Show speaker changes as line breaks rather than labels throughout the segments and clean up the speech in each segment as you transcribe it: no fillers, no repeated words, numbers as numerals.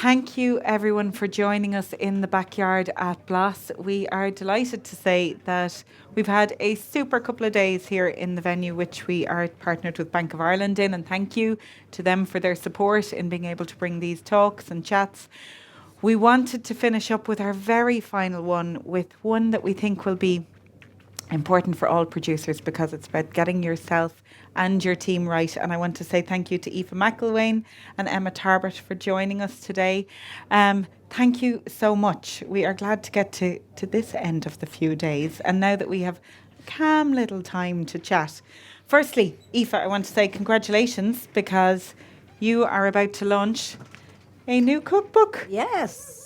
Thank you, everyone, for joining us in the backyard at Bloss. We are delighted to say that we've had a super couple of days here in the venue, which we are partnered with Bank of Ireland in, and thank you to them for their support in being able to bring these talks and chats. We wanted to finish up with our very final one, with one that we think will be important for all producers, because it's about getting yourself and your team right. And I want to say thank you to Aoife McIlwain and Emma Tarbert for joining us today. Thank you so much. We are glad to get to this end of the few days. And now that we have a calm little time to chat. Firstly, Aoife, I want to say congratulations, because you are about to launch a new cookbook.
Yes.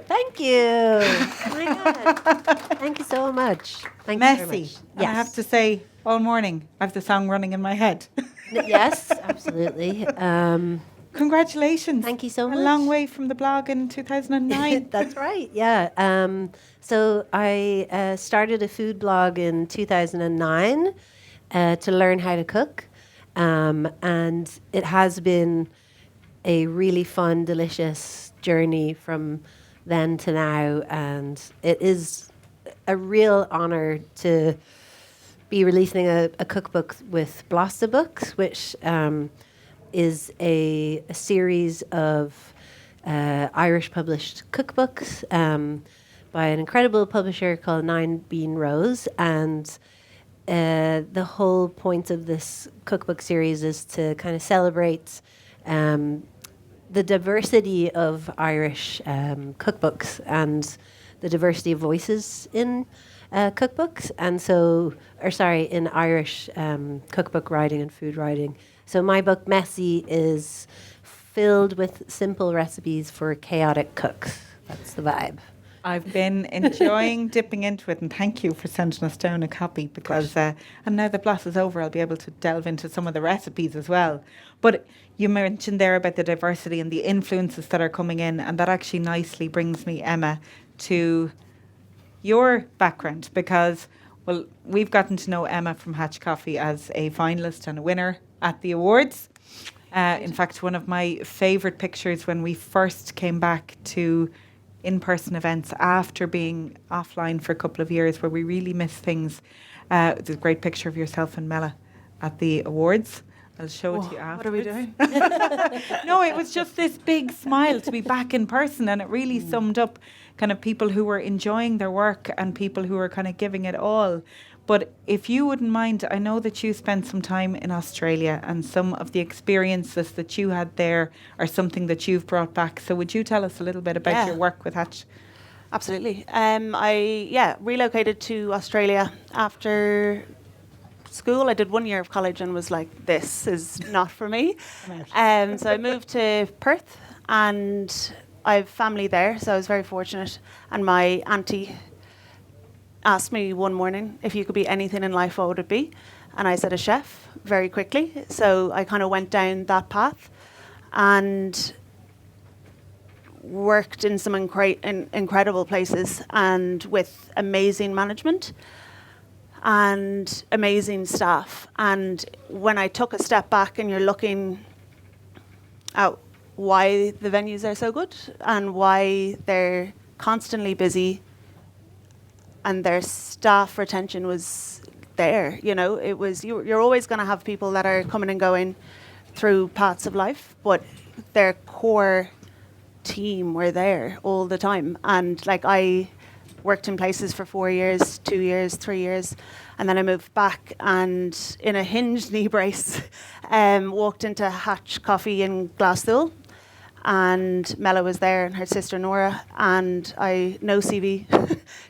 Thank you. Oh my God. Thank you so much. Thank you very
Messy.
much.
And I have to say, all morning, I have the song running in my head.
Yes, absolutely.
Congratulations.
Thank you so much.
A long way from the blog in 2009.
That's right, yeah. So I started a food blog in 2009 to learn how to cook. And it has been a really fun, delicious journey from then to now. And it is a real honor to be releasing a cookbook with Blossa Books, which is a series of Irish published cookbooks by an incredible publisher called Nine Bean Rose. And the whole point of this cookbook series is to kind of celebrate the diversity of Irish cookbooks and the diversity of voices in cookbooks, and so, in Irish cookbook writing and food writing. So my book, Messy, is filled with simple recipes for chaotic cooks. That's the vibe.
I've been enjoying dipping into it, and thank you for sending us down a copy, because and now that Bloss is over, I'll be able to delve into some of the recipes as well. But you mentioned there about the diversity and the influences that are coming in, and that actually nicely brings me, Emma, to your background, because, well, we've gotten to know Emma from Hatch Coffee as a finalist and a winner at the awards. In fact, one of my favourite pictures when we first came back to in-person events after being offline for a couple of years, where we really miss things. There's a great picture of yourself and Mela at the awards. I'll show it to you after.
What are we doing?
No, it was just this big smile to be back in person, and it really summed up kind of people who were enjoying their work and people who were kind of giving it all. But if you wouldn't mind, I know that you spent some time in Australia, and some of the experiences that you had there are something that you've brought back. So would you tell us a little bit about your work with Hatch?
Absolutely. I relocated to Australia after school. I did 1 year of college and was like, this is not for me. So I moved to Perth, and I have family there, so I was very fortunate. And my auntie asked me one morning, if you could be anything in life, what would it be? And I said, a chef, very quickly. So I kind of went down that path and worked in some incredible places, and with amazing management and amazing staff. And when I took a step back and you're looking at why the venues are so good and why they're constantly busy, and their staff retention was there, it was, you're always going to have people that are coming and going through paths of life, but their core team were there all the time. And like, I worked in places for 4 years, 2 years, 3 years, and then I moved back, and in a hinged knee brace, walked into Hatch Coffee in Glasgow, and Mela was there and her sister Nora, and I, no CV,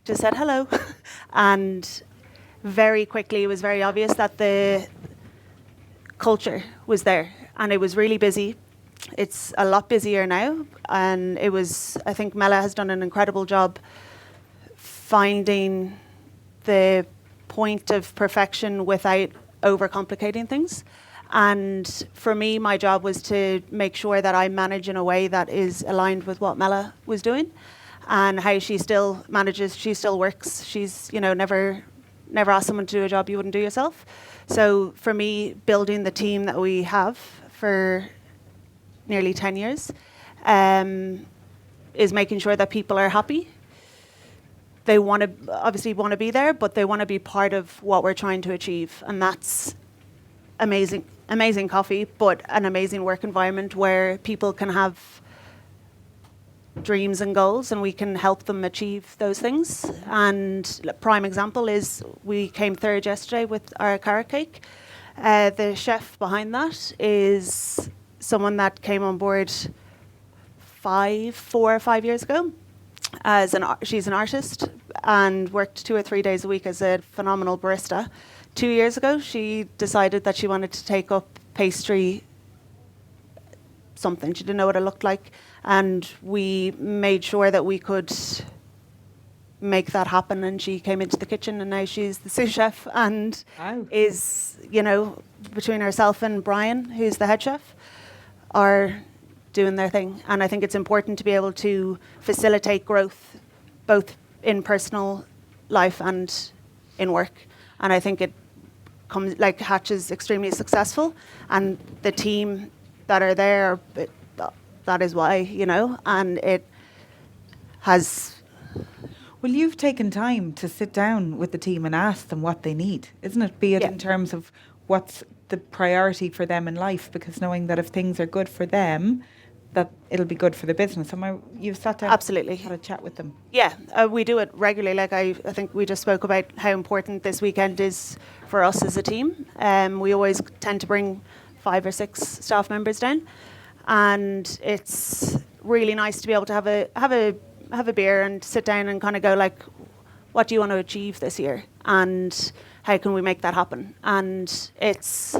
just said hello. And very quickly it was very obvious that the culture was there, and it was really busy. It's a lot busier now, and I think Mela has done an incredible job finding the point of perfection without overcomplicating things. And for me, my job was to make sure that I manage in a way that is aligned with what Mela was doing, and how she still manages, she still works. She's, never asked someone to do a job you wouldn't do yourself. So for me, building the team that we have for nearly 10 years, is making sure that people are happy. They obviously want to be there, but they want to be part of what we're trying to achieve. And that's amazing coffee, but an amazing work environment where people can have dreams and goals, and we can help them achieve those things. And prime example is we came third yesterday with our carrot cake. The chef behind that is someone that came on board 4 or 5 years ago. She's an artist and worked 2 or 3 days a week as a phenomenal barista. 2 years ago, she decided that she wanted to take up pastry something. She didn't know what it looked like. And we made sure that we could make that happen. And she came into the kitchen, and now she's the sous chef and is, between herself and Brian, who's the head chef, are doing their thing. And I think it's important to be able to facilitate growth, both in personal life and in work. And I think it comes, like, Hatch is extremely successful, and the team that are there, that is why, and it has...
Well, you've taken time to sit down with the team and ask them what they need, isn't it? Be it in terms of what's the priority for them in life, because knowing that if things are good for them, that it'll be good for the business. You've sat down,
absolutely,
had a chat with them.
Yeah, we do it regularly. Like I think we just spoke about how important this weekend is for us as a team. We always tend to bring 5 or 6 staff members down, and it's really nice to be able to have a beer and sit down and kind of go, like, what do you want to achieve this year, and how can we make that happen? And it's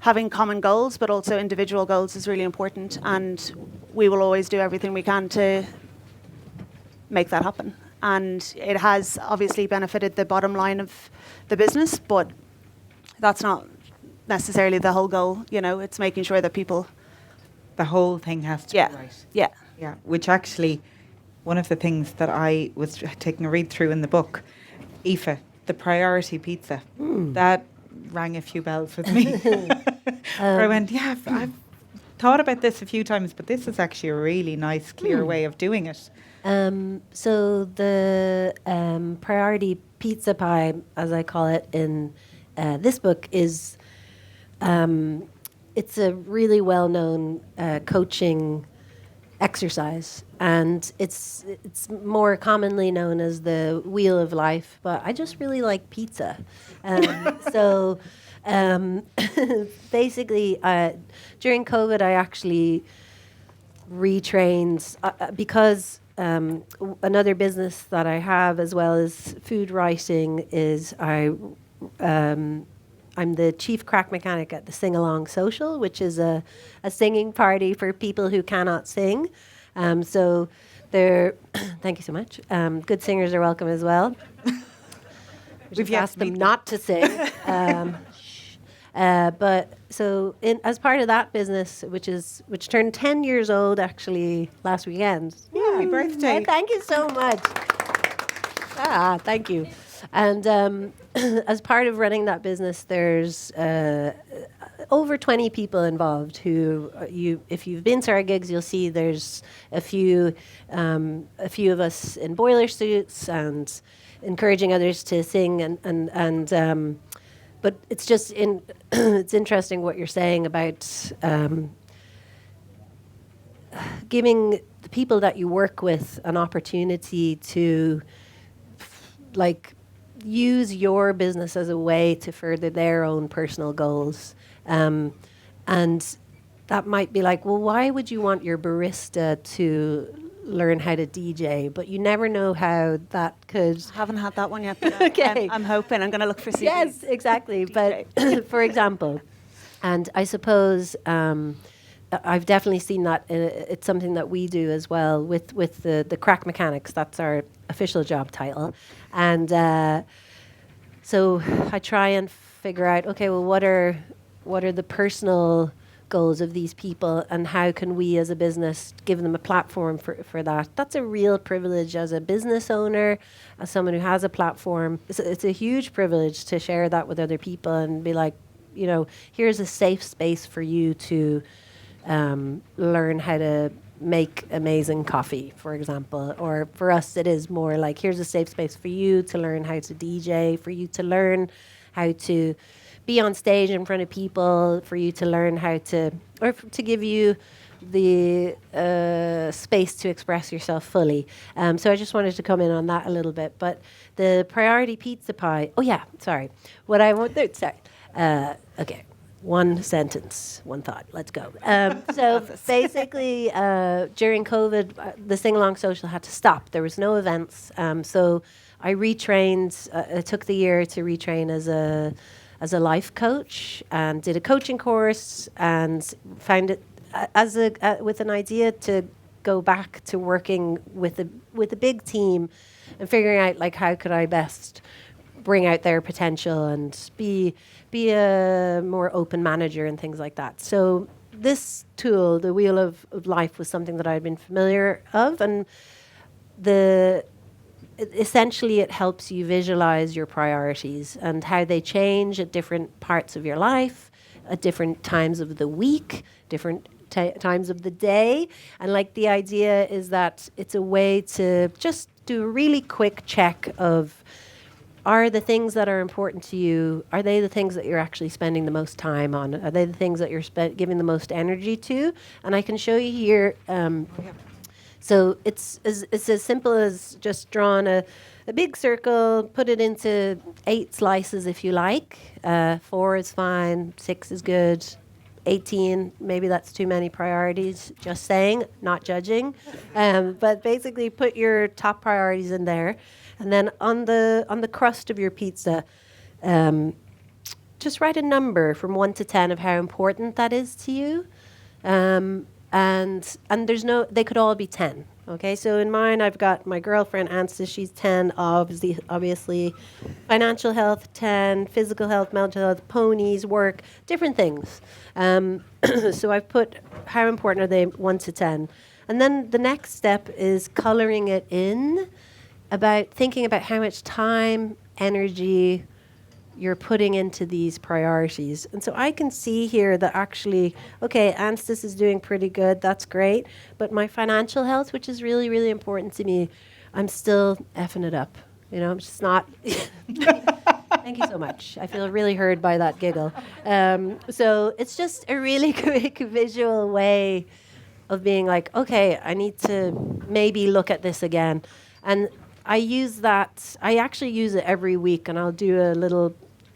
having common goals, but also individual goals is really important, and we will always do everything we can to make that happen. And it has obviously benefited the bottom line of the business, but that's not necessarily the whole goal. It's making sure that people...
The whole thing has to be right.
Yeah.
Yeah, which actually, one of the things that I was taking a read through in the book, Aoife, the priority pizza, that rang a few bells with me. Where I went, I've thought about this a few times, but this is actually a really nice, clear way of doing it.
So the priority pizza pie, as I call it in this book, is it's a really well-known coaching exercise, and it's more commonly known as the Wheel of Life, but I just really like pizza. So basically, during COVID, I actually retrained because another business that I have, as well as food writing, is I'm the chief crack mechanic at the Sing Along Social, which is a singing party for people who cannot sing. So they're, thank you so much. Good singers are welcome as well. We've asked them not to sing. But so as part of that business, which turned 10 years old actually last weekend.
Happy birthday.
Thank you so much. Thank you. And as part of running that business, there's over 20 people involved who if you've been to our gigs, you'll see there's a few of us in boiler suits and encouraging others to sing and but it's just it's interesting what you're saying about giving the people that you work with an opportunity to use your business as a way to further their own personal goals. And that might be like, well, why would you want your barista to learn how to DJ? But you never know how that could...
I haven't had that one yet, but
okay.
I'm hoping. I'm going to look for CDs.
Yes, exactly. But for example, and I suppose... I've definitely seen that. It's something that we do as well with the crack mechanics. That's our official job title. And so I try and figure out, okay, well, what are the personal goals of these people, and how can we as a business give them a platform for that? That's a real privilege as a business owner, as someone who has a platform. It's a huge privilege to share that with other people and be like, here's a safe space for you to learn how to make amazing coffee, for example. Or for us, it is more like, here's a safe space for you to learn how to DJ, for you to learn how to be on stage in front of people, for you to learn how to, or to give you the space to express yourself fully. So I just wanted to come in on that a little bit. But the priority pizza pie, oh yeah, sorry. What I want, sorry. Okay. One sentence, one thought. Let's go. So basically, during COVID, the Sing Along Social had to stop. There was no events. So I retrained. I took the year to retrain as a life coach and did a coaching course and found it as with an idea to go back to working with a big team and figuring out like how could I best bring out their potential and be a more open manager and things like that. So this tool, the Wheel of Life, was something that I'd been familiar of, and essentially it helps you visualize your priorities and how they change at different parts of your life, at different times of the week, different times of the day. And like the idea is that it's a way to just do a really quick check of, are the things that are important to you, are they the things that you're actually spending the most time on? Are they the things that you're giving the most energy to? And I can show you here. So it's as simple as just drawing a big circle, put it into 8 slices if you like. 4 is fine, 6 is good. 18, maybe that's too many priorities, just saying, not judging. But basically put your top priorities in there. And then on the crust of your pizza, just write a number from 1 to 10 of how important that is to you. And they could all be 10. Okay, so in mine, I've got my girlfriend, Ansta, she's 10, obviously. Financial health, 10, physical health, mental health, ponies, work, different things. So I've put how important are they, 1 to 10. And then the next step is coloring it in, about thinking about how much time, energy you're putting into these priorities. And so I can see here that actually, okay, Anstis is doing pretty good, that's great, but my financial health, which is really, really important to me, I'm still effing it up. You know, I'm just not. Thank you so much. I feel really heard by that giggle. So it's just a really quick visual way of being like, okay, I need to maybe look at this again. And I actually use it every week, and I'll do a little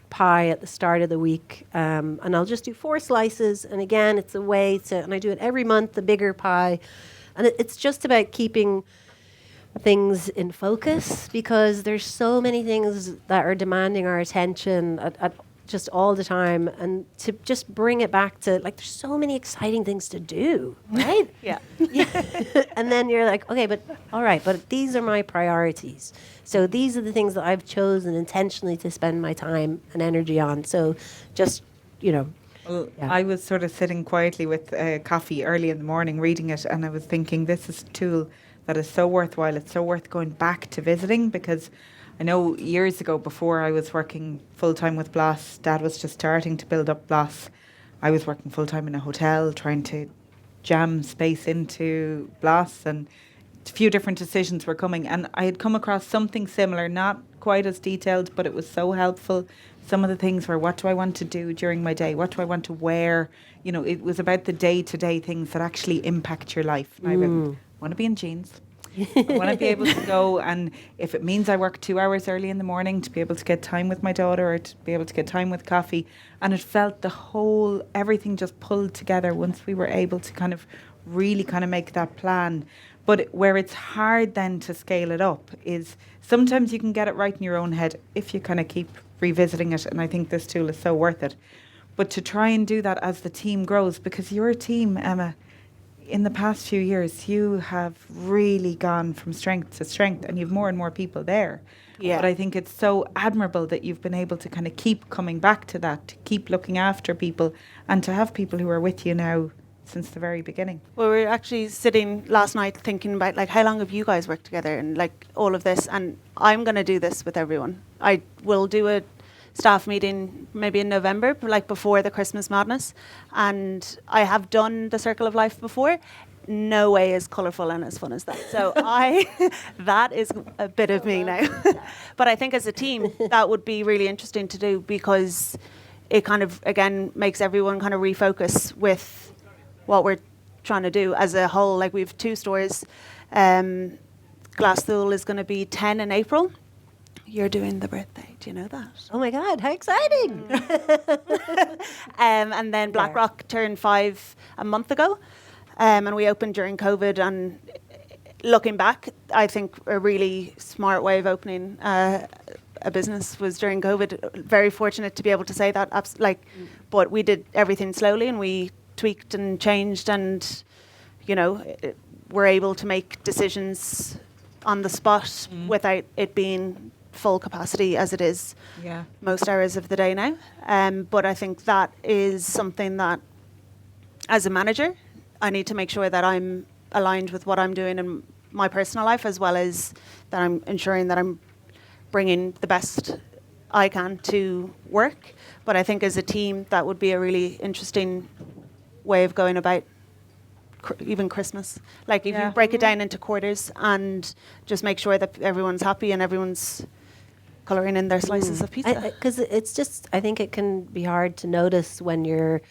pie at the start of the week, and I'll just do 4 slices, and again, it's a way to, and I do it every month, the bigger pie, and it's just about keeping things in focus, because there's so many things that are demanding our attention at just all the time, and to just bring it back to, like, there's so many exciting things to do, right?
Yeah.
And then you're like, okay, but all right, but these are my priorities. So these are the things that I've chosen intentionally to spend my time and energy on. So just,
Well, I was sort of sitting quietly with coffee early in the morning reading it, and I was thinking, this is a tool that is so worthwhile. It's so worth going back to visiting, because I know years ago, before I was working full-time with Blas, Dad was just starting to build up Blas. I was working full-time in a hotel, trying to jam space into Blas, and a few different decisions were coming. And I had come across something similar, not quite as detailed, but it was so helpful. Some of the things were, what do I want to do during my day? What do I want to wear? You know, it was about the day-to-day things that actually impact your life. I want to be in jeans. I want to be able to go, and if it means I work 2 hours early in the morning, to be able to get time with my daughter, or to be able to get time with coffee. And it felt everything just pulled together once we were able to kind of really kind of make that plan. But where it's hard then to scale it up is sometimes you can get it right in your own head if you kind of keep revisiting it. And I think this tool is so worth it. But to try and do that as the team grows, because your team, Emma, in the past few years, you have really gone from strength to strength, and you've more and more people there. Yeah. But I think it's so admirable that you've been able to kind of keep coming back to that, to keep looking after people, and to have people who are with you now since the very beginning.
Well, we were actually sitting last night thinking about, like, how long have you guys worked together, and like all of this, and I'm going to do this with everyone. I will do a staff meeting maybe in November, like before the Christmas madness, and I have done the Circle of Life before. no way as colourful and as fun as that. So that is a bit of me now. But I think as a team, that would be really interesting to do, because it kind of, again, makes everyone kind of refocus with what we're trying to do as a whole. Like, we have 2 stores. Glassstool is going to be 10 in April. You're doing the birthday. Do you know that?
Oh my God, how exciting!
And then Blackrock turned 5 a month ago. And we opened during COVID. And looking back, I think a really smart way of opening a business was during COVID. Very fortunate to be able to say that. But we did everything slowly, and we tweaked and changed, and we're able to make decisions on the spot without it being full capacity as it is most hours of the day now. But I think that is something that, as a manager, I need to make sure that I'm aligned with what I'm doing in my personal life, as well as that I'm ensuring that I'm bringing the best I can to work. But I think as a team, that would be a really interesting way of going about even Christmas. Like, if you break it down into quarters and just make sure that everyone's happy and everyone's colouring in their slices of pizza.
Because it's just, I think it can be hard to notice when you're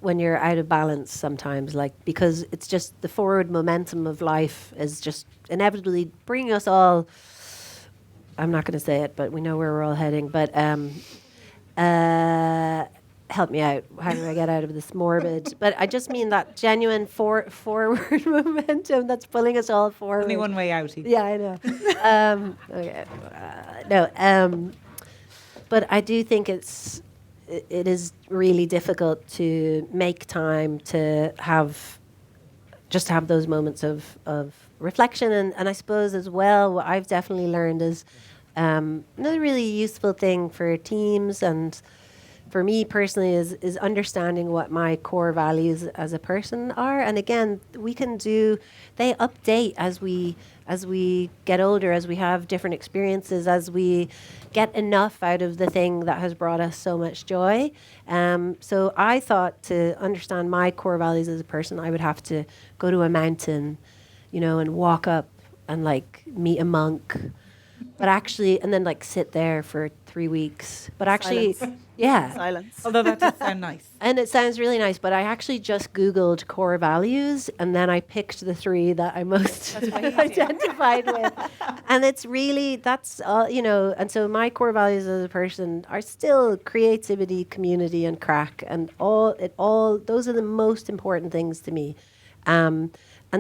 out of balance sometimes, like, because it's just the forward momentum of life is just inevitably bringing us all, I'm not going to say it, but we know where we're all heading, but help me out. How do I get out of this morbid? But I just mean that genuine forward momentum that's pulling us all forward.
Only one way out.
Yeah, I know. Okay. But I do think it is really difficult to make time to have those moments of reflection. And I suppose as well, what I've definitely learned is another really useful thing for teams and for me personally is understanding what my core values as a person are. And again, they update as we get older, as we have different experiences, as we get enough out of the thing that has brought us so much joy. So I thought, to understand my core values as a person, I would have to go to a mountain, and walk up and meet a monk. But actually, and then sit there for 3 weeks. But actually,
Silence.
yeah.
Silence.
Although that does sound nice.
And it sounds really nice, but I actually just Googled core values, and then I picked the 3 that I most identified with. And it's really, that's all, and so my core values as a person are still creativity, community, and crack. And those are the most important things to me. And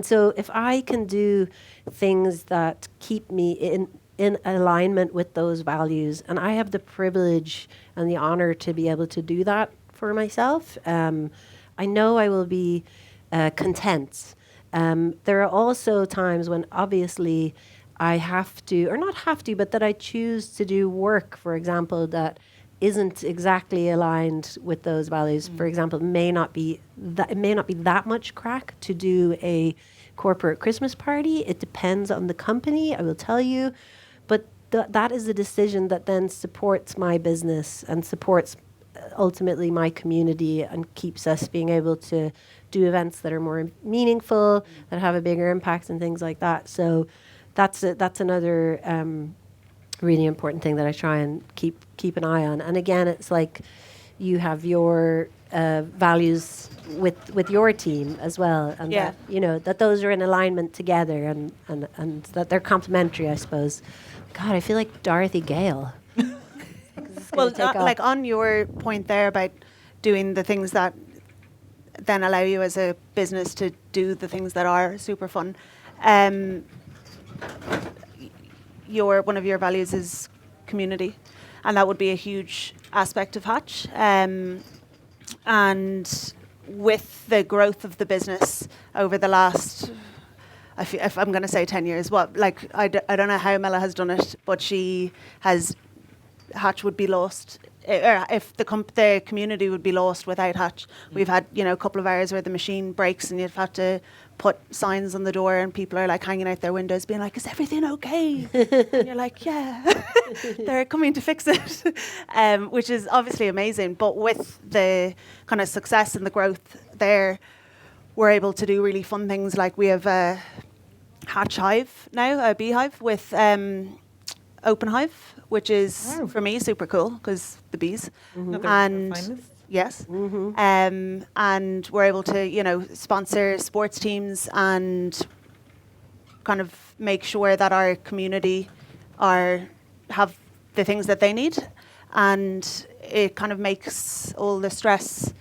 so if I can do things that keep me in alignment with those values, and I have the privilege and the honor to be able to do that for myself, I know I will be content. There are also times when obviously I have to, or not have to, but that I choose to do work, for example, that isn't exactly aligned with those values. For example, it may not be that much crack to do a corporate Christmas party. It depends on the company, I will tell you. But that is a decision that then supports my business and supports ultimately my community and keeps us being able to do events that are more meaningful, that have a bigger impact and things like that. So that's another really important thing that I try and keep an eye on. And again, it's like you have your values with your team as well, and that those are in alignment together, and that they're complementary, I suppose. God, I feel like Dorothy Gale.
Well, on your point there about doing the things that then allow you as a business to do the things that are super fun. One of your values is community, and that would be a huge aspect of Hatch. And with the growth of the business over the last, if I'm going to say 10 years, I don't know how Mela has done it, but Hatch would be lost. If the community would be lost without Hatch. We've had a couple of hours where the machine breaks and you've had to put signs on the door and people are hanging out their windows being like, is everything okay? And you're like, yeah, they're coming to fix it, which is obviously amazing. But with the kind of success and the growth there, we're able to do really fun things, like we have a hatch hive now, a beehive with open hive, which is
Wow.
for me super cool because the bees.
Another
And
finalist.
yes, and we're able to, you know, sponsor sports teams and kind of make sure that our community have the things that they need, and it kind of makes all the stress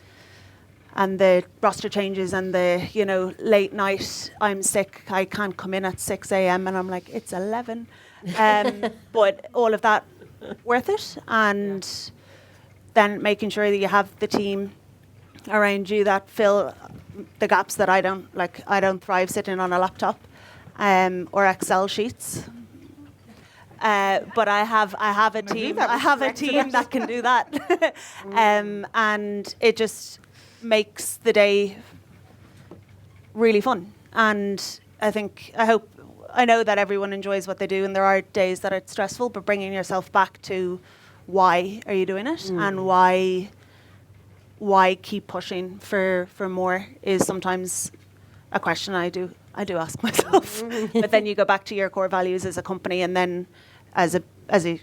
and the roster changes and the, you know, late night, I'm sick, I can't come in at 6 a.m. and I'm like, it's 11. But all of that worth it, and then making sure that you have the team around you that fill the gaps that I don't like. I don't thrive sitting on a laptop or Excel sheets. But I have a team. I have a team that can do that, and it just makes the day really fun. And I know that everyone enjoys what they do, and there are days that it's stressful. But bringing yourself back to why are you doing it, and why keep pushing for more is sometimes a question I do ask myself. But then you go back to your core values as a company, and then as a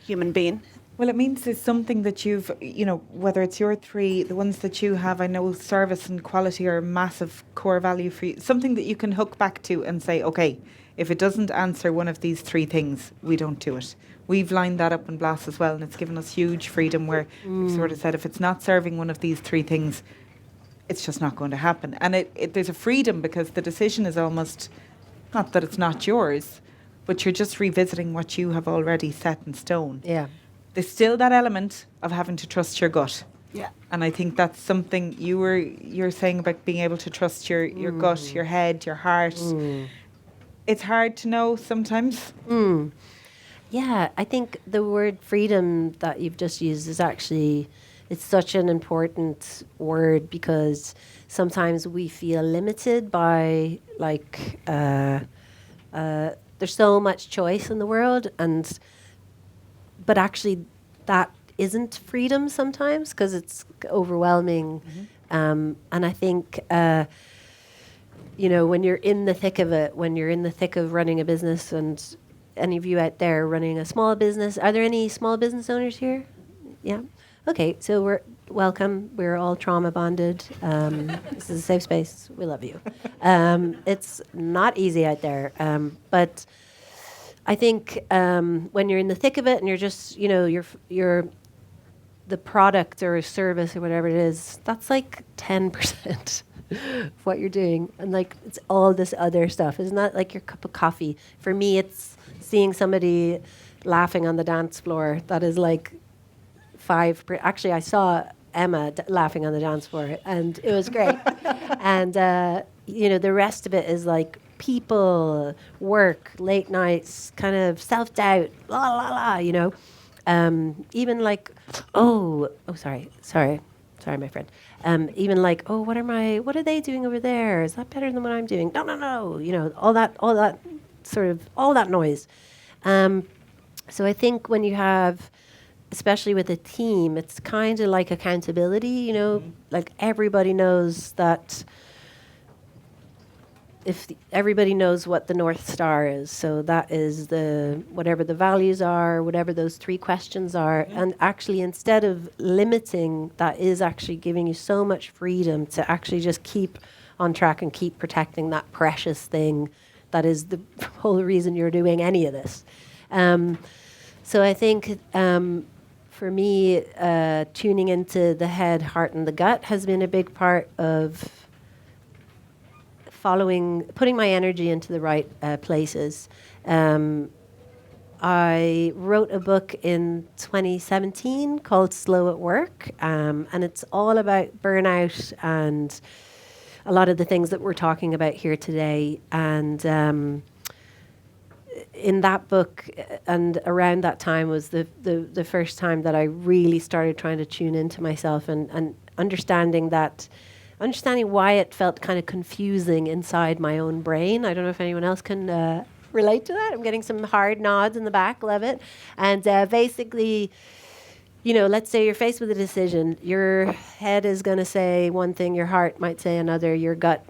human being.
Well, it means it's something that you've, you know, whether it's your three, the ones that you have, I know service and quality are a massive core value for you, something that you can hook back to and say, okay, if it doesn't answer one of these three things, we don't do it. We've lined that up in Blas as well, and it's given us huge freedom where we've sort of said, if it's not serving one of these three things, it's just not going to happen. And there's a freedom because the decision is almost, not that it's not yours, but you're just revisiting what you have already set in stone.
Yeah.
There's still that element of having to trust your gut.
Yeah.
And I think that's something you're saying about being able to trust your gut, your head, your heart. It's hard to know sometimes.
Yeah, I think the word freedom that you've just used is actually, it's such an important word, because sometimes we feel limited by there's so much choice in the world, but actually that isn't freedom sometimes, because it's overwhelming. And I think you know, when you're in the thick of it, when you're in the thick of running a business, and any of you out there running a small business, are there any small business owners here? Yeah. Okay, so we're welcome. We're all trauma bonded. This is a safe space. We love you. It's not easy out there, but I think when you're in the thick of it and you're just, you know, you're the product or a service or whatever it is, that's like 10% of what you're doing, and like it's all this other stuff. It's not like your cup of coffee. For me, it's seeing somebody laughing on the dance floor. That is like 5%. Actually, I saw Emma laughing on the dance floor, and it was great. And you know, the rest of it is like people, work, late nights, kind of self-doubt, la la la. You know, even like, sorry, my friend. Even like, what are they doing over there? Is that better than what I'm doing? No. You know, all that noise. So I think when you have, especially with a team, it's kind of like accountability, you know, like everybody knows that everybody knows what the North Star is. So that is whatever the values are, whatever those three questions are. And actually, instead of limiting, that is actually giving you so much freedom to actually just keep on track and keep protecting that precious thing that is the whole reason you're doing any of this. So I think for me, tuning into the head, heart, and the gut has been a big part of putting my energy into the right places. I wrote a book in 2017 called Slow at Work, and it's all about burnout and a lot of the things that we're talking about here today. And in that book, and around that time was the first time that I really started trying to tune into myself and understanding why it felt kind of confusing inside my own brain. I don't know if anyone else can relate to that. I'm getting some hard nods in the back. Love it. And basically, you know, let's say you're faced with a decision. Your head is going to say one thing, your heart might say another, your gut.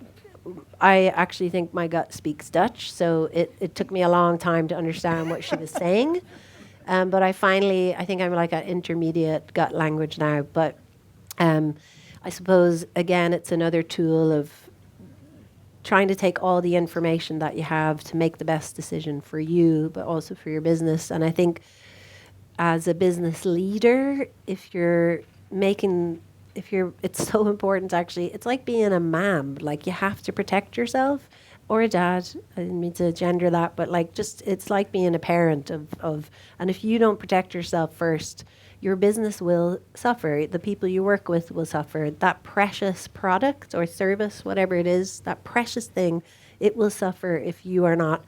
I actually think my gut speaks Dutch, so it took me a long time to understand what she was saying. But I think I'm like an intermediate gut language now. But I suppose, again, it's another tool of trying to take all the information that you have to make the best decision for you, but also for your business. And I think as a business leader, it's so important actually. It's like being a mom. Like you have to protect yourself, or a dad. I didn't mean to gender that, but like it's like being a parent of and if you don't protect yourself first, your business will suffer. The people you work with will suffer. That precious product or service, whatever it is, that precious thing, it will suffer if you are not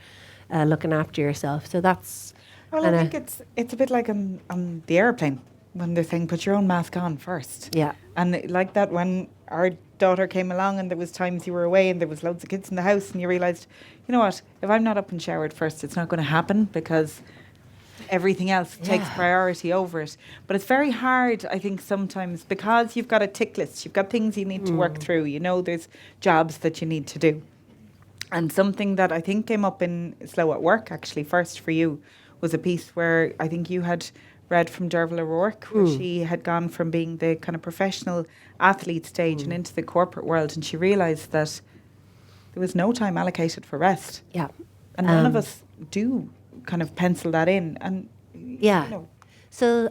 looking after yourself. So that's.
Well, I think it's a bit like on the airplane when they're saying put your own mask on first.
Yeah.
And like that when our daughter came along and there was times you were away and there was loads of kids in the house and you realised, you know what, if I'm not up and showered first, it's not going to happen because everything else takes priority over it. But it's very hard, I think, sometimes because you've got a tick list, you've got things you need to work through, you know, there's jobs that you need to do. And something that I think came up in Slow at Work, actually, first for you, was a piece where I think you had read from Derval O'Rourke, where she had gone from being the kind of professional athlete stage and into the corporate world, and she realised that there was no time allocated for rest.
Yeah.
And none of us do kind of pencil that in. And
Yeah.
you know,
So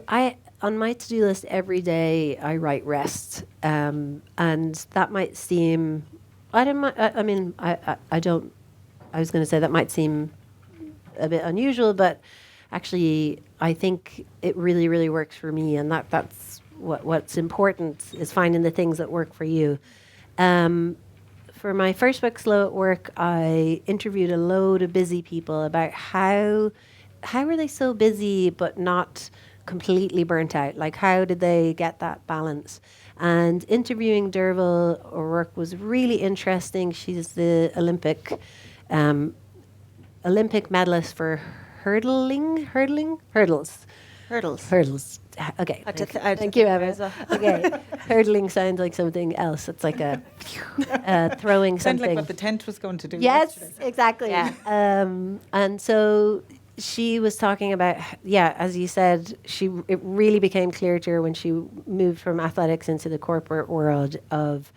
on my to-do list every day, I write rest, and that might seem. I don't. I mean, I don't. I was going to say that might seem a bit unusual, but actually, I think it really, really works for me, and that's what's important is finding the things that work for you. For my first book, Slow at Work, I interviewed a load of busy people about how were they so busy but not completely burnt out? Like, how did they get that balance? And interviewing Derval O'Rourke was really interesting. She's the Olympic medalist for hurdles. Okay. Thank you, Emma. Okay. Hurdling sounds like something else. It's like a throwing
sounds
something.
like what the tent was going to do.
Yes,
yesterday.
exactly.
Yeah.
And so she was talking about, as you said, it really became clear to her when she moved from athletics into the corporate world of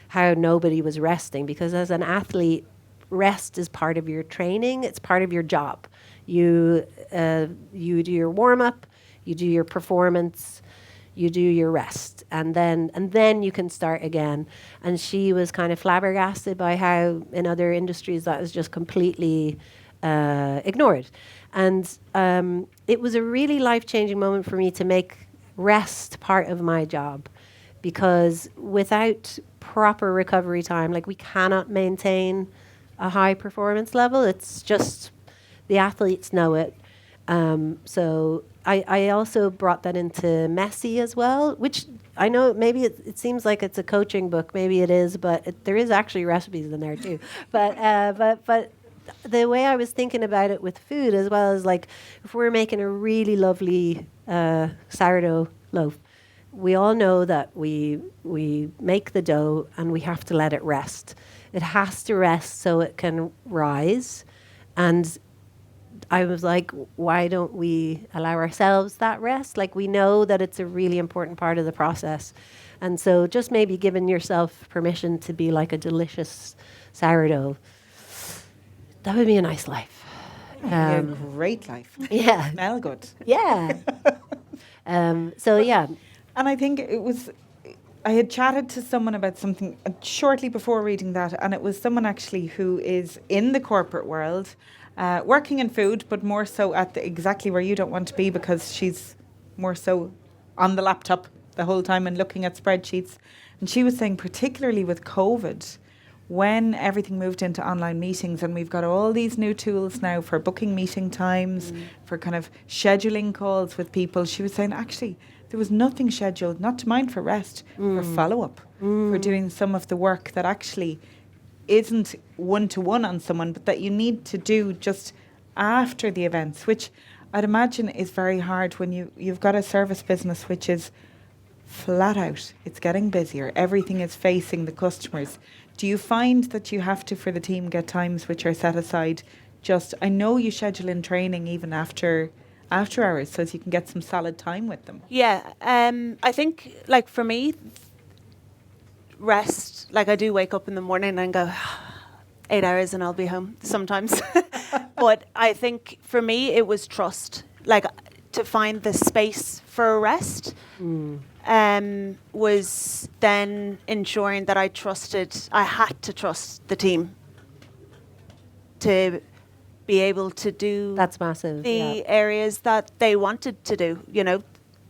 how nobody was resting, because as an athlete, rest is part of your training. It's part of your job. You do your warm up, you do your performance, you do your rest, and then you can start again. And she was kind of flabbergasted by how in other industries that is just completely ignored. And it was a really life-changing moment for me to make rest part of my job, because without proper recovery time, like we cannot maintain a high performance level. It's just the athletes know it. So I also brought that into Messi as well, which I know maybe it seems like it's a coaching book. Maybe it is, but there is actually recipes in there too. But the way I was thinking about it with food as well is like if we're making a really lovely sourdough loaf, we all know that we make the dough and we have to let it rest. It has to rest so it can rise. And I was like, why don't we allow ourselves that rest? Like, we know that it's a really important part of the process. And so just maybe giving yourself permission to be like a delicious sourdough, that would be a nice life.
A great life.
Yeah.
Smell good.
Yeah. So, yeah.
And I think I had chatted to someone about something shortly before reading that, and it was someone actually who is in the corporate world, working in food, but more so at exactly where you don't want to be, because she's more so on the laptop the whole time and looking at spreadsheets. And she was saying, particularly with COVID, when everything moved into online meetings, and we've got all these new tools now for booking meeting times, for kind of scheduling calls with people, she was saying actually there was nothing scheduled, not to mind for rest, for follow-up, for doing some of the work that actually isn't one-to-one on someone, but that you need to do just after the events, which I'd imagine is very hard when you've got a service business which is flat out. It's getting busier. Everything is facing the customers. Do you find that you have to, for the team, get times which are set aside? Just, I know you schedule in training even after hours, so as you can get some solid time with them.
Yeah, I think like for me, rest. Like I do wake up in the morning and go 8 hours and I'll be home sometimes. But I think for me it was trust. Like to find the space for a rest. Was then ensuring that I had to trust the team to be able to do
That's massive.
the areas that they wanted to do, you know.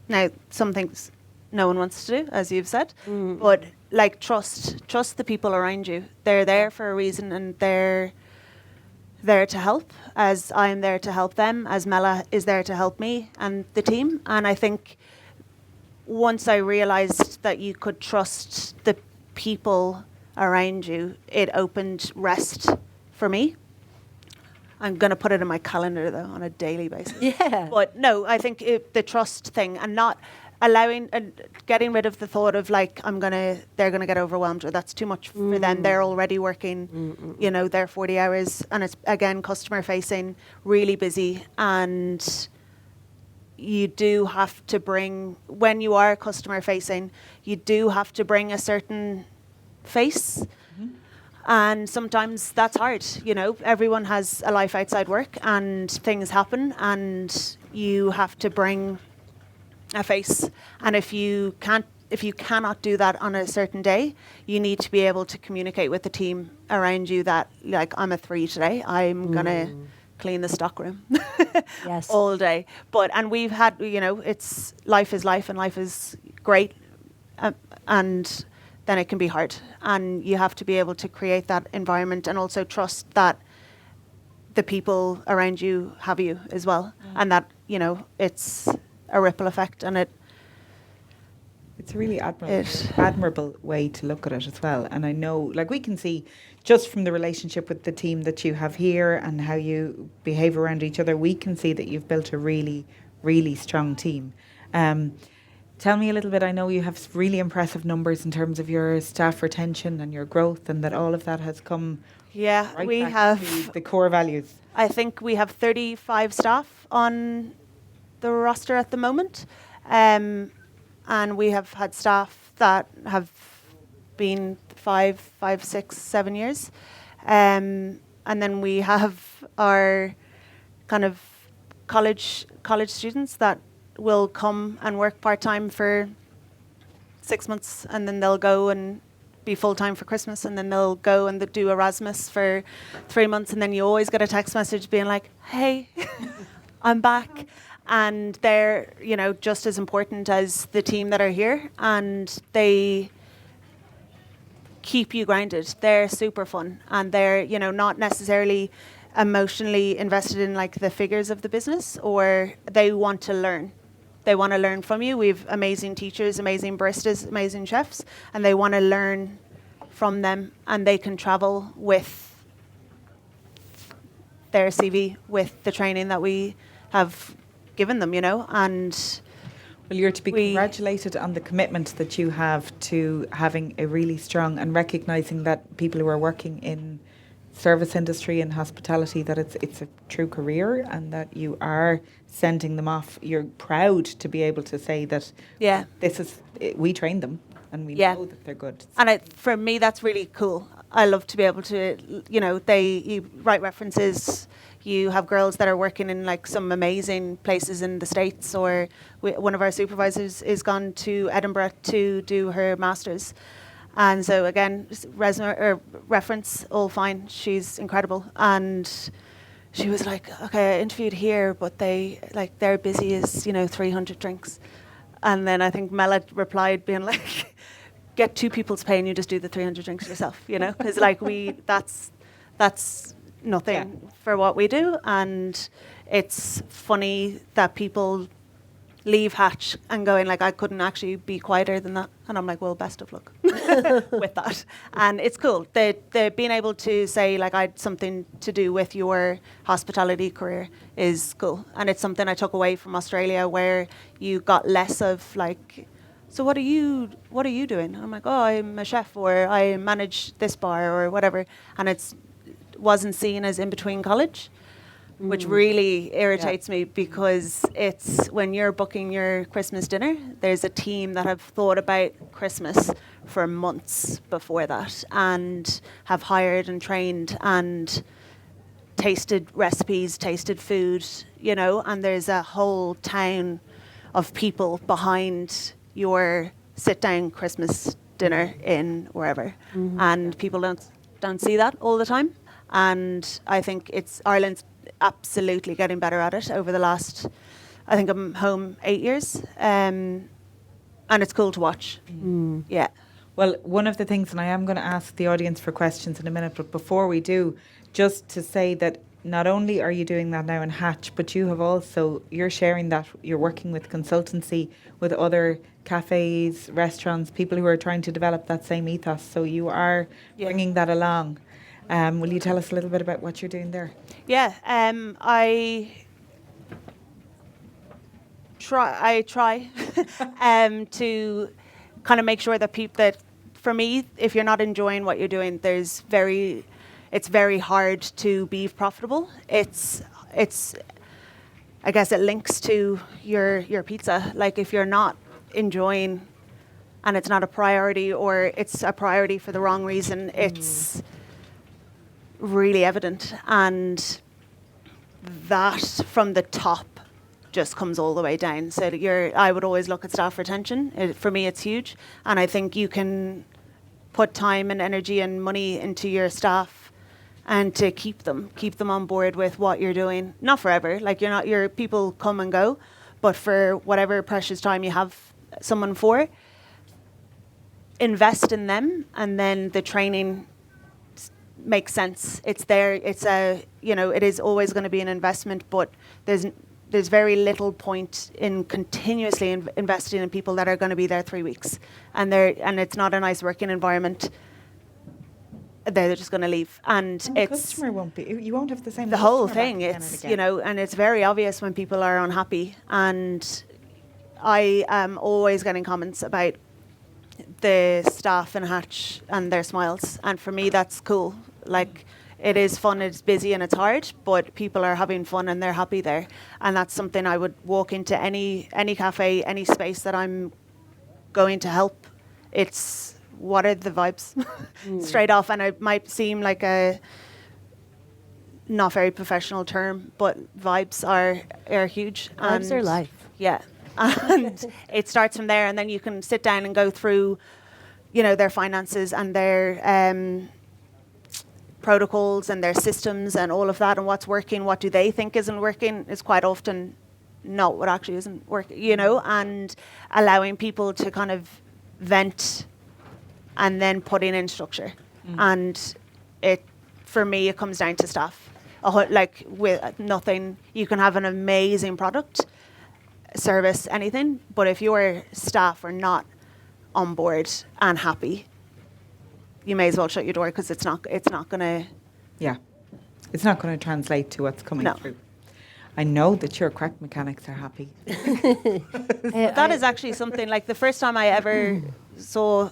Now, some things no one wants to do, as you've said, but like trust the people around you. They're there for a reason and they're there to help, as I'm there to help them, as Mela is there to help me and the team. And I think once I realised that you could trust the people around you, it opened rest for me. I'm going to put it in my calendar, though, on a daily basis.
Yeah.
But no, I think the trust thing and not allowing and getting rid of the thought of like, they're going to get overwhelmed or that's too much for them. They're already working, you know, they're 40 hours and it's, again, customer facing, really busy. And you do have to bring, when you are customer facing, you do have to bring a certain face. And sometimes that's hard, you know. Everyone has a life outside work and things happen and you have to bring a face. And if you cannot do that on a certain day, you need to be able to communicate with the team around you that, like, I'm a 3 today. I'm going to clean the stock room
Yes.
all day. And we've had, you know, it's life is life and life is great. And then it can be hard. And you have to be able to create that environment and also trust that the people around you have you as well. And that, you know, it's a ripple effect and
It's a really admirable way to look at it as well. And I know, like, we can see just from the relationship with the team that you have here and how you behave around each other, we can see that you've built a really, really strong team. Tell me a little bit, I know you have really impressive numbers in terms of your staff retention and your growth and that all of that has come right
we
back
have
to the core values.
I think we have 35 staff on the roster at the moment. And we have had staff that have been 5, 6, 7 years. And then we have our kind of college students that will come and work part-time for 6 months and then they'll go and be full-time for Christmas and then they'll go and do Erasmus for 3 months and then you always get a text message being like, hey, I'm back. And they're, you know, just as important as the team that are here and they keep you grounded. They're super fun and they're, you know, not necessarily emotionally invested in like the figures of the business, or they want to learn. They want to learn from you. We have amazing teachers, amazing baristas, amazing chefs, and they want to learn from them and they can travel with their CV, with the training that we have given them, you know. And
well, you're to be congratulated on the commitment that you have to having a really strong and recognising that people who are working in service industry and hospitality, that it's a true career and that you are sending them off. You're proud to be able to say that we train them and we know that they're good.
And for me, that's really cool. I love to be able to, you know, you write references. You have girls that are working in like some amazing places in the States, or one of our supervisors is gone to Edinburgh to do her master's. And so again, reference, all fine. She's incredible. And she was like, okay, I interviewed here, but they're busy as, you know, 300 drinks. And then I think Mela replied being like, get 2 people's pay and you just do the 300 drinks yourself, you know? Because like that's nothing for what we do. And it's funny that people leave Hatch and going like, I couldn't actually be quieter than that. And I'm like, well, best of luck with that. And it's cool. The being able to say like I had something to do with your hospitality career is cool. And it's something I took away from Australia, where you got less of like, so what are you doing? And I'm like, oh, I'm a chef, or I manage this bar, or whatever. And wasn't seen as in between college, which really irritates me, because it's when you're booking your Christmas dinner, there's a team that have thought about Christmas for months before that, and have hired and trained and tasted recipes, tasted food, and there's a whole town of people behind your sit-down Christmas dinner in wherever. And people don't see that all the time. And I think Ireland's absolutely getting better at it over the last, I think I'm home 8 years, and it's cool to watch. Yeah.
Well, one of the things, and I am going to ask the audience for questions in a minute, but before we do, just to say that not only are you doing that now in Hatch, but you're sharing that, you're working with consultancy, with other cafes, restaurants, people who are trying to develop that same ethos. So you are bringing that along. Will you tell us a little bit about what you're doing there?
Yeah, I try to kind of make sure that for me, if you're not enjoying what you're doing, it's very hard to be profitable. It's I guess it links to your pizza. Like if you're not enjoying, and it's not a priority, or it's a priority for the wrong reason, it's really evident. And that from the top just comes all the way down. So I would always look at staff retention. For me, it's huge. And I think you can put time and energy and money into your staff, and to keep them on board with what you're doing. Not forever, like your people come and go, but for whatever precious time you have someone for, invest in them, and then the training makes sense. It's there. It is always going to be an investment, but there's very little point in continuously investing in people that are going to be there 3 weeks, and it's not a nice working environment. They're just going to leave, and
the customer won't be. You won't have the same.
The whole
customer
thing.
back
It's
again and again.
and it's very obvious when people are unhappy, and I am always getting comments about the staff in Hatch and their smiles, and for me that's cool. Like, it is fun, it's busy and it's hard, but people are having fun and they're happy there, and that's something I would walk into any cafe, any space that I'm going to help. It's what are the vibes straight off, and it might seem like a not very professional term, but vibes are huge.
Vibes are life.
Yeah. And it starts from there, and then you can sit down and go through, their finances and their protocols and their systems and all of that, and what's working, what do they think isn't working, is quite often not what actually isn't working, and allowing people to kind of vent and then putting in structure. And for me, it comes down to staff. Like with nothing, you can have an amazing product, service, anything, but if your staff are not on board and happy, you may as well shut your door, because it's not going to.
Yeah, it's not going to translate to what's coming
No.
through. I know that your crack mechanics are happy.
That is actually something, like the first time I ever saw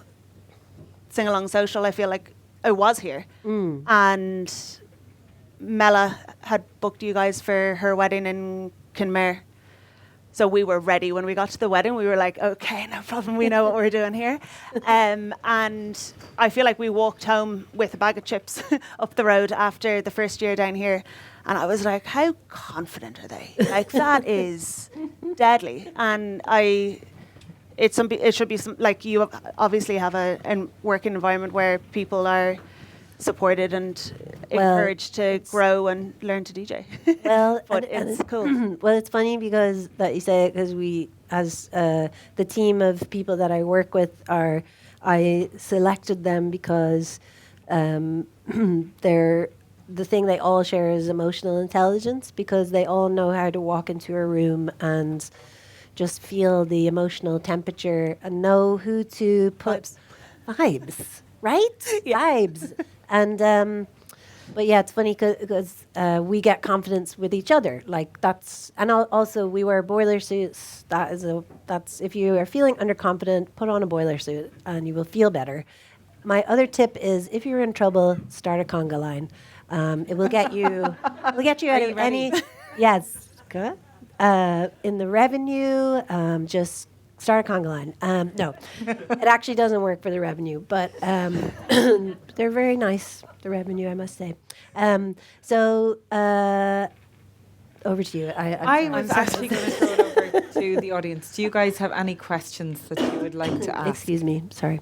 Sing Along Social, I feel like I was here, and Mela had booked you guys for her wedding in Kinmare. So we were ready when we got to the wedding. We were like, okay, no problem. We know what we're doing here. And I feel like we walked home with a bag of chips up the road after the first year down here. And I was like, how confident are they? Like, that is deadly. And it should be some, like, you obviously have a working environment where people are supported and encouraged to grow and learn to DJ.
Well,
but
and
it's cool.
Well, it's funny because that you say it, because we, as the team of people that I work with, I selected them because they're the thing they all share is emotional intelligence, because they all know how to walk into a room and just feel the emotional temperature and know who to put vibes, right? Vibes. And but yeah, it's funny because we get confidence with each other. Like that's, and also we wear boiler suits. That's if you are feeling underconfident, put on a boiler suit and you will feel better. My other tip is if you're in trouble, start a conga line. It will get you. Will get you out of any. Yes. Good. In the revenue, just start a conga line. No, it actually doesn't work for the revenue, but they're very nice. The revenue, I must say. So over to you.
I was actually going to throw it over to the audience. Do you guys have any questions that you would like to ask?
Excuse me. Sorry.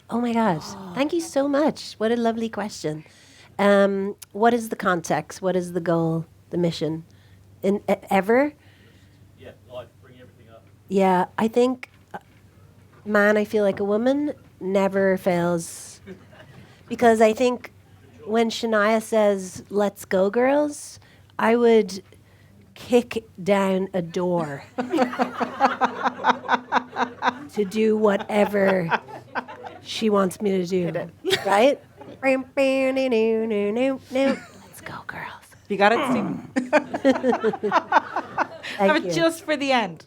Oh my gosh. Thank you so much. What a lovely question. What is the context? What is the goal, the mission? Ever?
Yeah, like bring everything up.
Yeah, I think, man, I feel like a woman never fails. Because I think when Shania says, let's go, girls, I would kick down a door to do whatever she wants me to do. Right? Let's go, girls.
You got it, Stephen? Have it just for the end.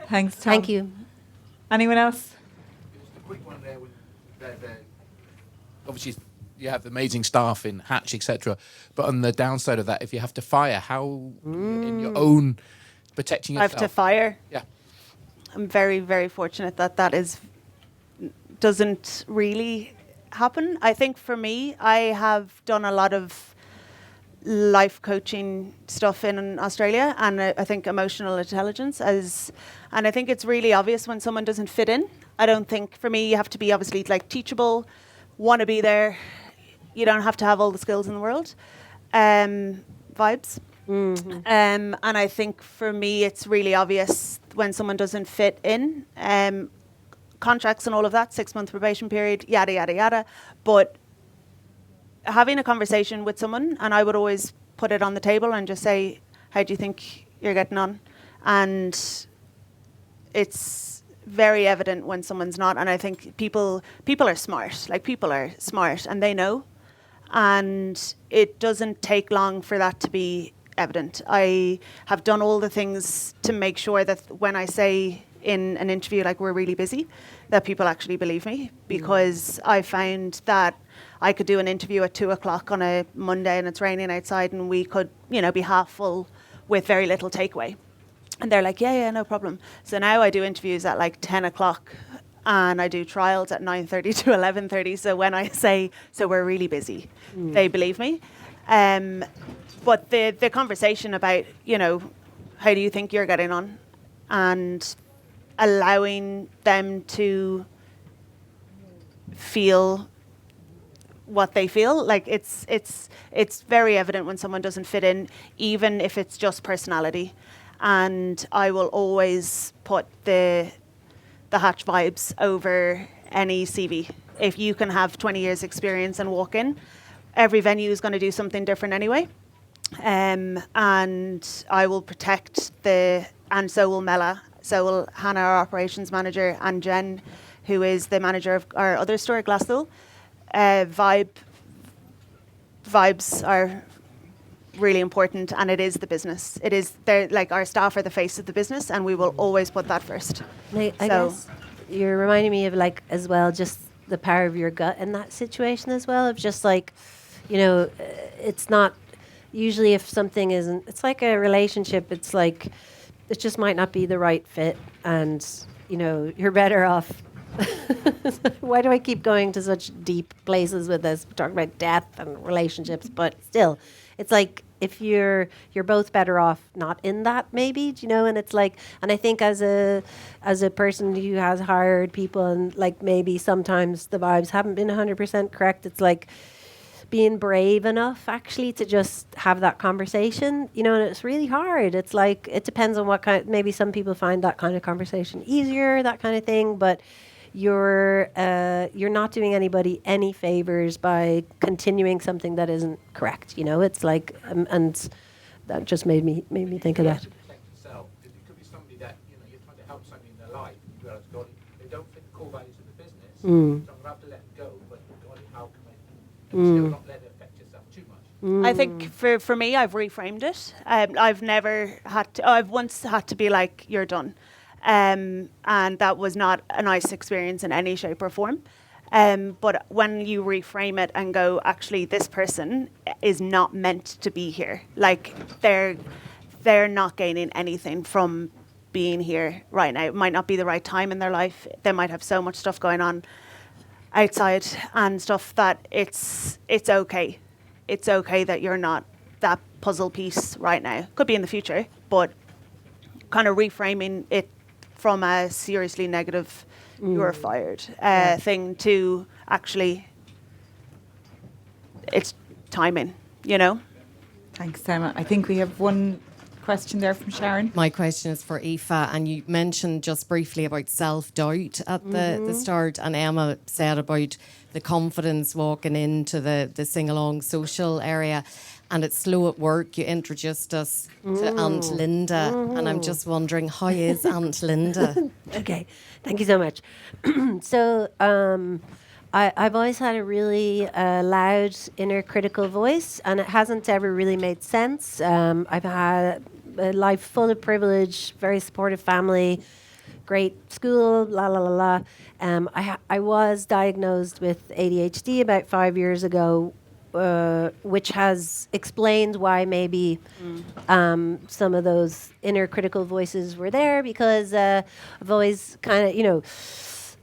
Thanks, Tom.
Thank you.
Anyone else?
Just a quick one there. Obviously, you have amazing staff in Hatch, etc. But on the downside of that, if you have to fire, how in your own protecting
I
yourself?
have to fire.
Yeah.
I'm very, very fortunate that doesn't really happen. I think for me, I have done a lot of life coaching stuff in Australia, and I think emotional intelligence and I think it's really obvious when someone doesn't fit in. I don't think, for me, you have to be obviously like teachable, want to be there. You don't have to have all the skills in the world. Vibes.
Mm-hmm.
And I think for me, it's really obvious when someone doesn't fit in. Contracts and all of that, 6-month probation period, yada, yada, yada. But having a conversation with someone, and I would always put it on the table and just say, how do you think you're getting on? And it's very evident when someone's not. And I think people are smart. Like, people are smart and they know. And it doesn't take long for that to be evident. I have done all the things to make sure that when I say in an interview, like, we're really busy, that people actually believe me, because I found that I could do an interview at 2:00 on a Monday and it's raining outside and we could, be half full with very little takeaway. And they're like, yeah, no problem. So now I do interviews at like 10:00 and I do trials at 9:30 to 11:30. So when I say, so we're really busy, they believe me. But the conversation about, how do you think you're getting on? And allowing them to feel what they feel. Like, it's very evident when someone doesn't fit in, even if it's just personality. And I will always put the Hatch vibes over any CV. If you can have 20 years experience and walk in, every venue is going to do something different anyway. And I will protect and so will Mela, so will Hannah, our operations manager, and Jen, who is the manager of our other store, Glasgow. Vibes are really important, and it is the business. It is, they're like, our staff are the face of the business, and we will always put that first.
I guess you're reminding me of, like, as well, just the power of your gut in that situation as well, of just like, it's not, usually if something isn't, it's like a relationship, it's like, it just might not be the right fit, and, you're better off. Why do I keep going to such deep places with this? We're talking about death and relationships, but still, it's like, if you're both better off not in that, maybe, and it's like, and I think as a person who has hired people, and like, maybe sometimes the vibes haven't been 100% correct, it's like being brave enough actually to just have that conversation, and it's really hard. It's like, it depends on what kind, maybe some people find that kind of conversation easier, that kind of thing, but you're not doing anybody any favors by continuing something that isn't correct. You know, it's like, and that just made me think of
You
that.
have to protect yourself, because it could be somebody that, you know, you're trying to help somebody in their life, and you realise, God, they don't fit the core values of the business, so I'm going to have to let them go, but God, how can I still not let it affect yourself too much?
I think for me, I've reframed it. I've never had to. I've once had to be like, "You're done," and that was not a nice experience in any shape or form. But when you reframe it and go, actually, this person is not meant to be here. Like they're not gaining anything from being here right now. It might not be the right time in their life. They might have so much stuff going on outside and stuff that it's okay. It's okay that you're not that puzzle piece right now. Could be in the future, but kind of reframing it from a seriously negative, you're fired thing to actually, it's timing, you know?
Thanks, Emma. I think we have one question there from Sharon.
My question is for Aoife, and you mentioned just briefly about self-doubt at the start, and Emma said about the confidence walking into the sing-along social area. And it's Slow at Work. You introduced us to Aunt Linda, and I'm just wondering, how is Aunt Linda?
Okay, thank you so much. So I've always had a really loud inner critical voice, and it hasn't ever really made sense. I've had a life full of privilege, very supportive family, great school, la la la la. I was diagnosed with ADHD about 5 years ago, which has explained why maybe some of those inner critical voices were there, because I've always kind of,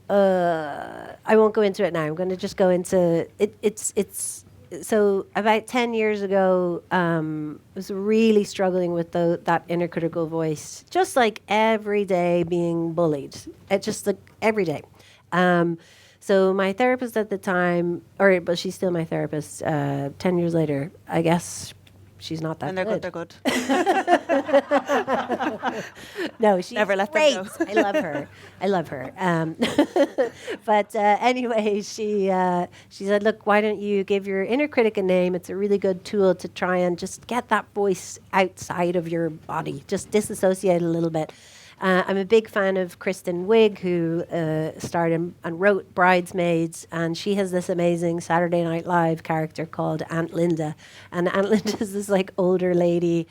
I won't go into it now. I'm going to just go into it. It's so about 10 years ago, I was really struggling with that inner critical voice, just like every day being bullied. It just like every day. So my therapist at the time, but she's still my therapist. 10 years later, I guess she's not that
And they're good.
good.
They're good.
No, she's
Never let them
great.
go.
I love her. I love her. But anyway, she said, "Look, why don't you give your inner critic a name? It's a really good tool to try and just get that voice outside of your body, just disassociate a little bit." I'm a big fan of Kristen Wiig, who starred and wrote Bridesmaids, and she has this amazing Saturday Night Live character called Aunt Linda. And Aunt Linda is this like older lady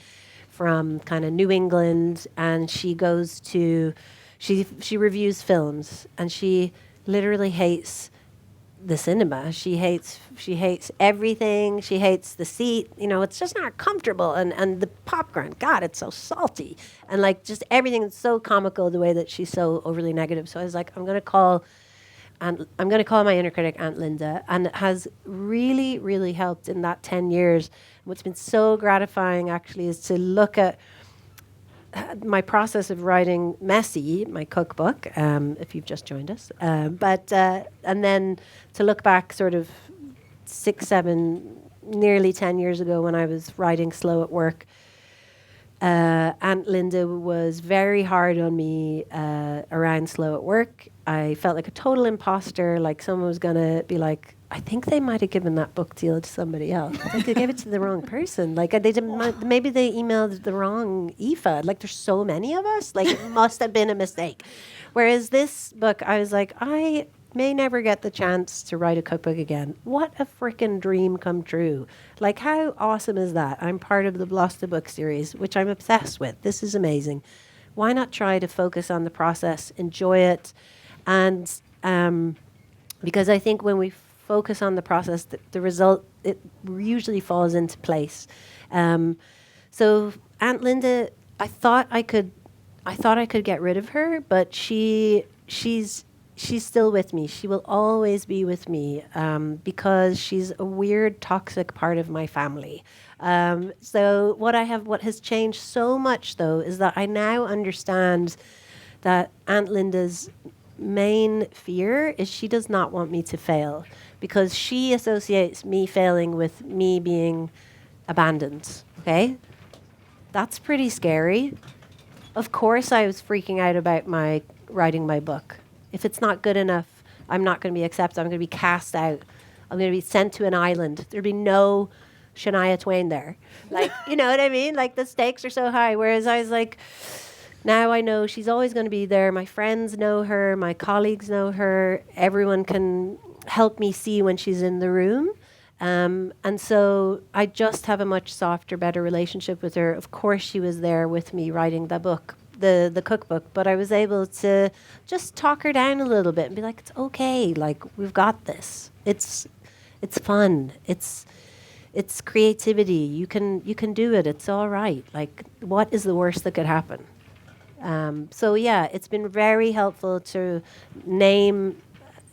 from kind of New England, and she goes to, she reviews films, and she literally hates the cinema. She hates everything. She hates the seat. It's just not comfortable. And the popcorn, God, it's so salty. And like just everything is so comical, the way that she's so overly negative. So I was like, I'm going to call my inner critic Aunt Linda. And it has really, really helped in that 10 years. What's been so gratifying actually is to look at my process of writing Messy, my cookbook, if you've just joined us, and then to look back sort of 6, 7, nearly 10 years ago when I was writing Slow at Work. Aunt Linda was very hard on me around Slow at Work. I felt like a total imposter, like someone was going to be like, I think they might have given that book deal to somebody else. I think they gave it to the wrong person. Like they didn't. Maybe they emailed the wrong Aoife. Like there's so many of us. Like it must have been a mistake. Whereas this book, I was like, I may never get the chance to write a cookbook again. What a freaking dream come true. Like how awesome is that? I'm part of the Bloss the Book series, which I'm obsessed with. This is amazing. Why not try to focus on the process, enjoy it, and because I think when we focus on the process, the result, it usually falls into place. So Aunt Linda, I thought I could get rid of her, but she's still with me. She will always be with me because she's a weird, toxic part of my family. So what has changed so much though is that I now understand that Aunt Linda's main fear is she does not want me to fail, because she associates me failing with me being abandoned. Okay? That's pretty scary. Of course I was freaking out about writing my book. If it's not good enough, I'm not going to be accepted. I'm going to be cast out. I'm going to be sent to an island. There'll be no Shania Twain there. Like, you know what I mean? Like, the stakes are so high. Whereas I was like, now I know she's always going to be there. My friends know her. My colleagues know her. Everyone can help me see when she's in the room. And so I just have a much softer, better relationship with her. Of course, she was there with me writing the book, the cookbook, but I was able to just talk her down a little bit and be like, it's okay. Like, we've got this. It's fun. It's creativity. You can do it. It's all right. Like, what is the worst that could happen? So yeah, it's been very helpful to name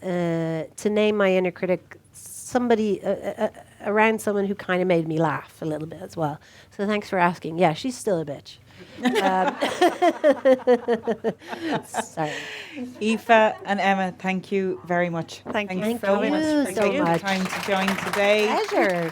my inner critic, somebody around someone who kind of made me laugh a little bit as well. So thanks for asking. Yeah, she's still a bitch. Sorry.
Aoife and Emma, thank you very much.
Thank you
so
very
much
much.
for
so
taking the
much.
time to join today.
Pleasure.